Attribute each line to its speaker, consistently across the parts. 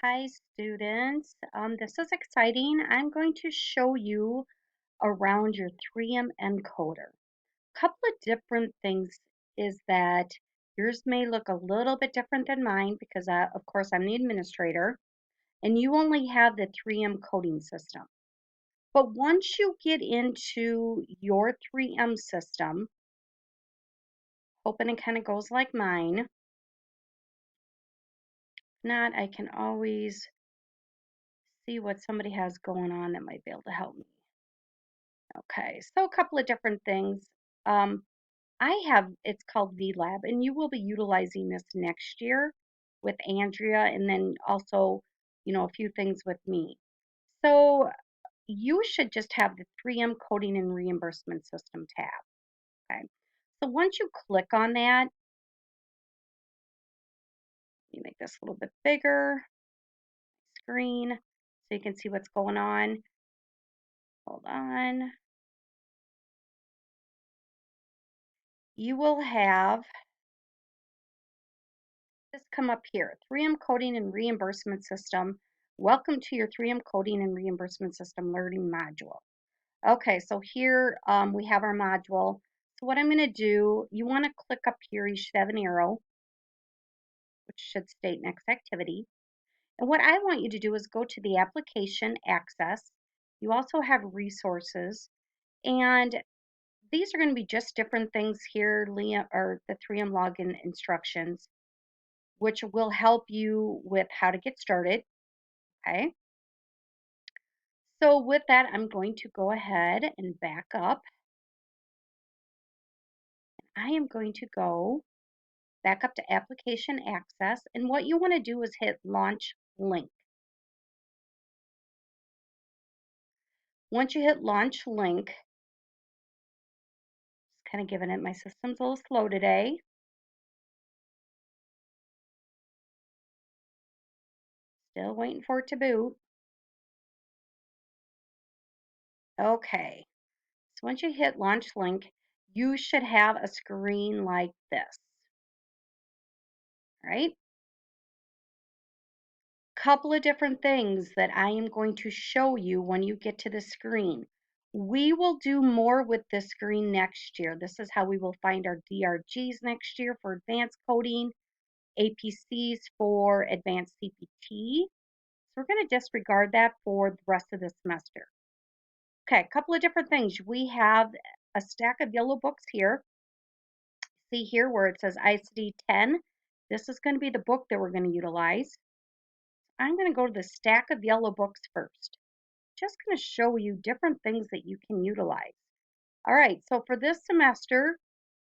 Speaker 1: Hi, students. This is exciting. I'm going to show you around your 3M encoder. Couple of different things is that yours may look a little bit different than mine because, of course, I'm the administrator, and you only have the 3M coding system. But once you get into your 3M system, hoping it kind of goes like mine. If not, I can always see what somebody has going on that might be able to help me. Okay, so a couple of different things. Um, it's called VLab, and you will be utilizing this next year with Andrea, and then also, a few things with me. So you should just have the 3M Coding and Reimbursement System tab. Okay, so once you click on that, you make this a little bit bigger screen so you can see what's going on. Hold on. You will have this come up here, 3M Coding and Reimbursement System. Welcome to your 3M Coding and Reimbursement System learning module. Okay, so here we have our module. So what I'm going to do, you want to click up here, you should have an arrow, which should state next activity. And what I want you to do is go to the application access. You also have resources, and these are going to be just different things here, or the 3M login instructions, which will help you with how to get started. Okay, so with that, I'm going to go ahead and back up. I am going to go back up to application access, and what you want to do is hit launch link. Once you hit launch link, just kind of giving it, my system's a little slow today. Still waiting for it to boot. Okay, so once you hit launch link, you should have a screen like this. All right. Couple of different things that I am going to show you when you get to the screen. We will do more with this screen next year. This is how we will find our DRGs next year for advanced coding, APCs for advanced CPT. So we're going to disregard that for the rest of the semester. Okay, a couple of different things. We have a stack of yellow books here. See here where it says ICD 10. This is going to be the book that we're going to utilize. I'm going to go to the stack of yellow books first. Just going to show you different things that you can utilize. All right, so for this semester,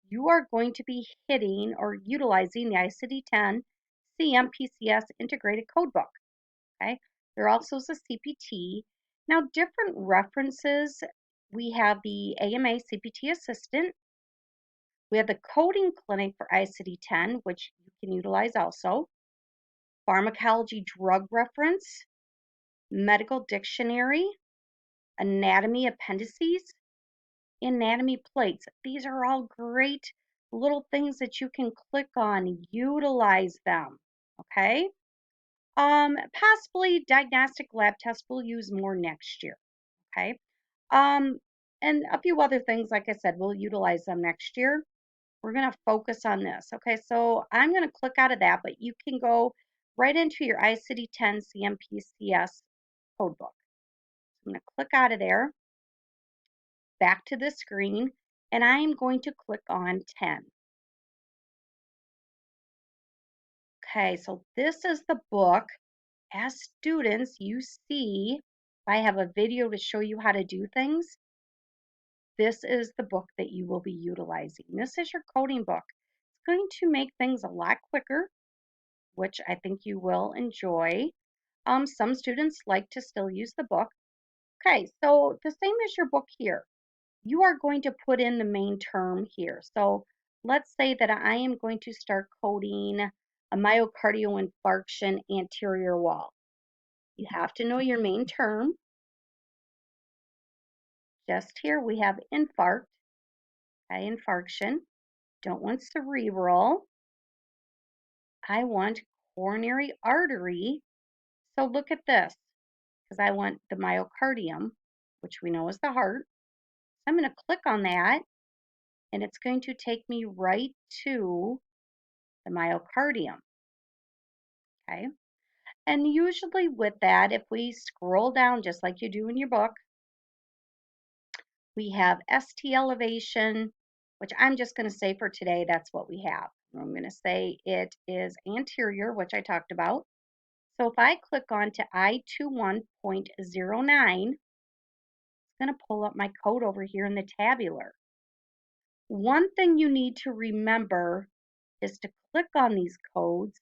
Speaker 1: you are going to be hitting or utilizing the ICD-10 CMPCS Integrated Codebook. Okay, there also is a CPT. Now, different references. We have the AMA CPT Assistant. We have the Coding Clinic for ICD-10, which you can utilize also. Pharmacology Drug Reference, Medical Dictionary, Anatomy Appendices, anatomy plates. These are all great little things that you can click on, utilize them. Okay. Possibly diagnostic lab tests we'll use more next year. Okay. Um, and a few other things, like I said, we'll utilize them next year. We're going to focus on this. Okay, so I'm going to click out of that, but you can go right into your ICD-10 CMPCS codebook. I'm going to click out of there, back to the screen, and I am going to click on 10. Okay, so this is the book. As students, you see, if I have a video to show you how to do things, this is the book that you will be utilizing. This is your coding book. It's going to make things a lot quicker, which I think you will enjoy. Some students like to still use the book. Okay, so the same as your book here. You are going to put in the main term here. So let's say that I am going to start coding a myocardial infarction anterior wall. You have to know your main term. Just here we have infarct, okay, infarction. Don't want cerebral. I want coronary artery. So look at this, because I want the myocardium, which we know is the heart. I'm going to click on that, and it's going to take me right to the myocardium. Okay. And usually with that, if we scroll down just like you do in your book, we have ST elevation, which I'm just going to say for today, that's what we have. I'm going to say it is anterior, which I talked about. So if I click on to I21.09, it's going to pull up my code over here in the tabular. One thing you need to remember is to click on these codes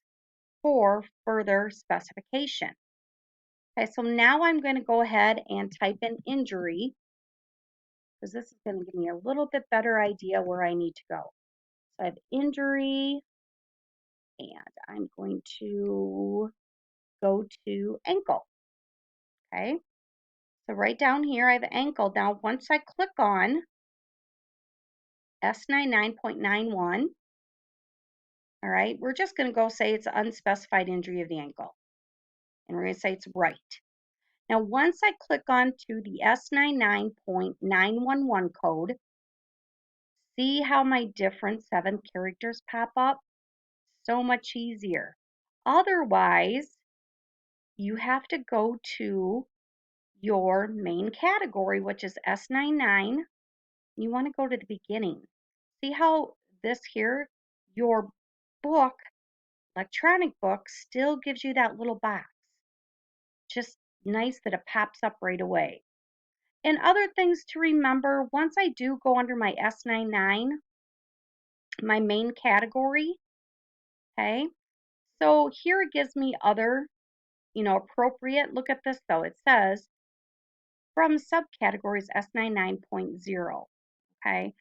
Speaker 1: for further specification. Okay, so now I'm going to go ahead and type in injury, because this is going to give me a little bit better idea where I need to go. So I have injury, and I'm going to go to ankle. Okay, so right down here I have ankle. Now once I click on S99.91, all right, we're just going to go say it's unspecified injury of the ankle, and we're going to say it's right. Now once I click on to the S99.911 code, see how my different 7 characters pop up? So much easier. Otherwise, you have to go to your main category, which is S99. You want to go to the beginning. See how this here, your book, electronic book, still gives you that little box. Just nice that it pops up right away. And other things to remember, once I do go under my S99, my main category, okay, so here it gives me other, appropriate. Look at this though. It says from subcategories S99.0. Okay.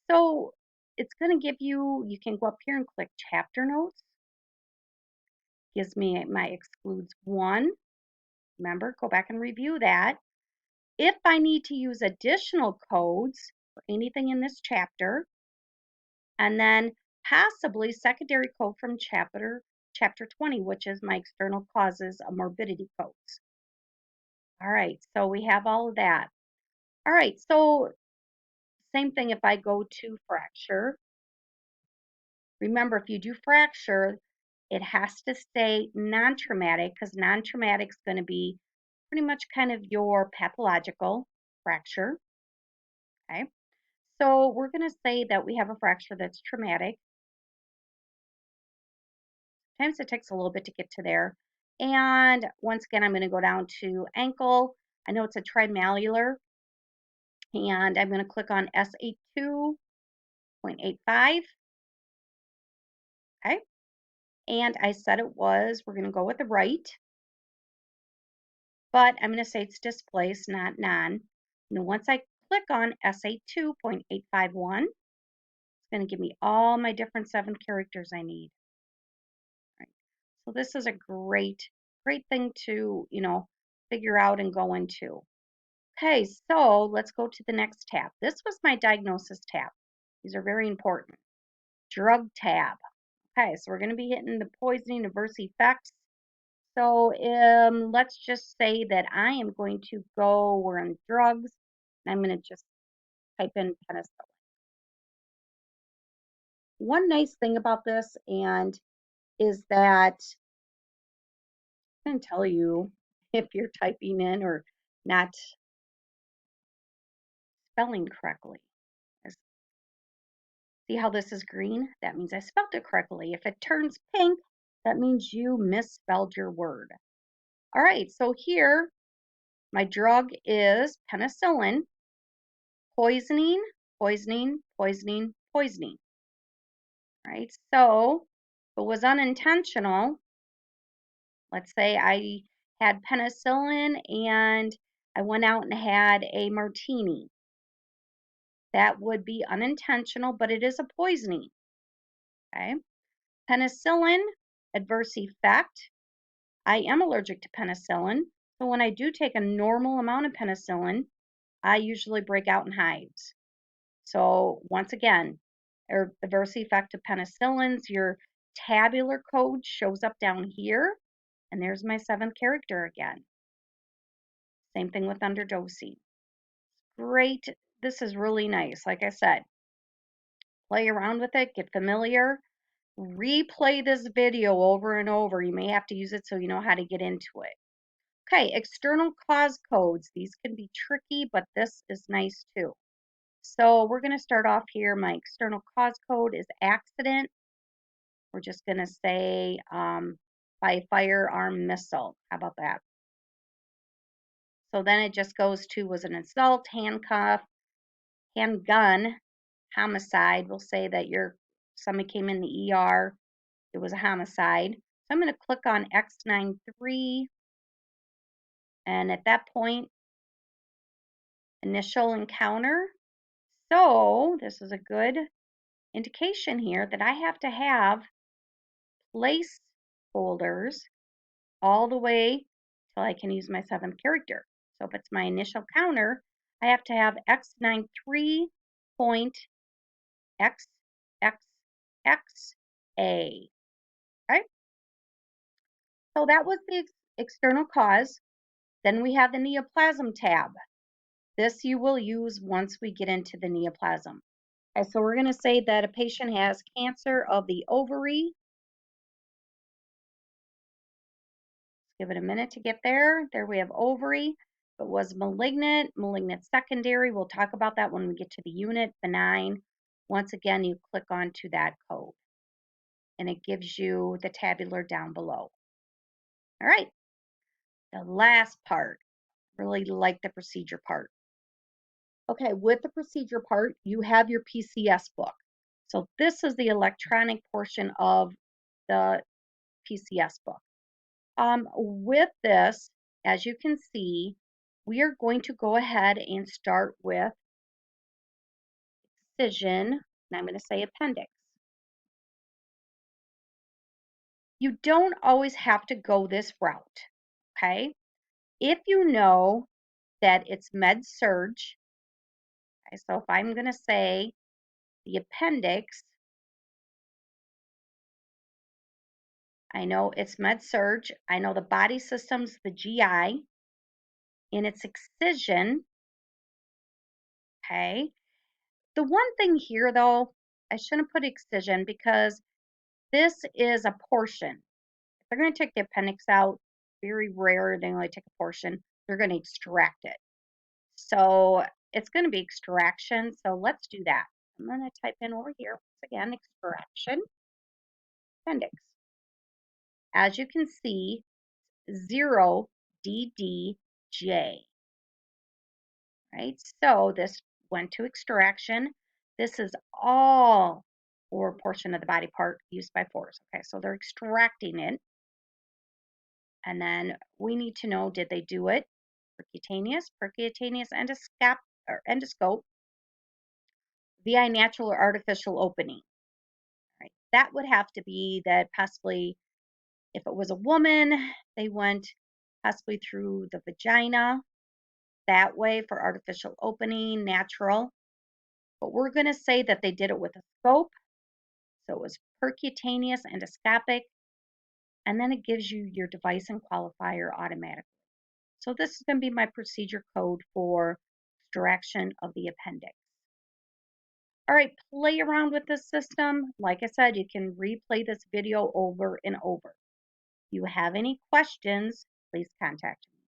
Speaker 1: So it's going to give you, you can go up here and click chapter notes. Gives me my excludes 1. Remember, go back and review that. If I need to use additional codes for anything in this chapter, and then possibly secondary code from chapter 20, which is my external causes of morbidity codes. All right, so we have all of that. All right, so same thing if I go to fracture. Remember, if you do fracture, it has to stay non-traumatic, because non-traumatic is going to be pretty much kind of your pathological fracture. Okay, so we're going to say that we have a fracture that's traumatic. Sometimes it takes a little bit to get to there. And once again, I'm going to go down to ankle. I know it's a trimalleolar, and I'm going to click on S82.85. Okay, and I said it was, we're going to go with the right, but I'm going to say it's displaced, not non. And once I click on SA2.851, it's going to give me all my different 7 characters I need. Right. So this is a great thing to, figure out and go into. Okay, so let's go to the next tab. This was my diagnosis tab. These are very important. Drug tab. Okay, so we're going to be hitting the poisoning adverse effects. So let's just say that I am going to go, we're on drugs, and I'm going to just type in penicillin. One nice thing about this and is that I'm going to tell you if you're typing in or not spelling correctly. See how this is green? That means I spelled it correctly. If it turns pink, that means you misspelled your word. All right, so here my drug is penicillin. Poisoning, poisoning, poisoning, poisoning. Right? So if it was unintentional, let's say I had penicillin and I went out and had a martini. That would be unintentional, but it is a poisoning. Okay? Penicillin, adverse effect. I am allergic to penicillin, so when I do take a normal amount of penicillin, I usually break out in hives. So once again, adverse effect of penicillins, your tabular code shows up down here. And there's my 7th character again. Same thing with underdosing. Great. This is really nice. Like I said, play around with it, get familiar, replay this video over and over. You may have to use it so you know how to get into it. Okay, external cause codes. These can be tricky, but this is nice too. So we're going to start off here. My external cause code is accident. We're just going to say by firearm missile. How about that? So then it just goes to was an assault, handcuff, handgun, homicide. We'll say that somebody came in the ER. It was a homicide. So I'm going to click on X93. And at that point, initial encounter. So this is a good indication here that I have to have placeholders all the way till I can use my 7th character. So if it's my initial counter, I have to have X93.XXXA. Okay? So that was the external cause. Then we have the neoplasm tab. This you will use once we get into the neoplasm. Okay, so we're going to say that a patient has cancer of the ovary. Give it a minute to get there. There we have ovary. If it was malignant, malignant secondary, we'll talk about that when we get to the unit, benign. Once again, you click onto that code and it gives you the tabular down below. All right, the last part, really like the procedure part. Okay, with the procedure part, you have your PCS book. So this is the electronic portion of the PCS book. With this, as you can see, we are going to go ahead and start with excision, and I'm going to say appendix. You don't always have to go this route, okay? If you know that it's med-surg, okay, so if I'm going to say the appendix, I know it's med-surg, I know the body system's the GI, in its excision, okay? The one thing here though, I shouldn't put excision because this is a portion. If they're going to take the appendix out, very rare they only take a portion, they're going to extract it. So it's going to be extraction. So let's do that. I'm going to type in over here, once again, extraction, appendix. As you can see, 0DDJ. Right? So this went to extraction. This is all or portion of the body part used by force. Okay, so they're extracting it. And then we need to know, did they do it percutaneous endoscope, VI natural or artificial opening? Right? That would have to be that possibly if it was a woman, they went possibly through the vagina that way for artificial opening, natural. But we're going to say that they did it with a scope. So it was percutaneous endoscopic. And then it gives you your device and qualifier automatically. So this is going to be my procedure code for extraction of the appendix. All right, play around with this system. Like I said, you can replay this video over and over. If you have any questions, please contact me.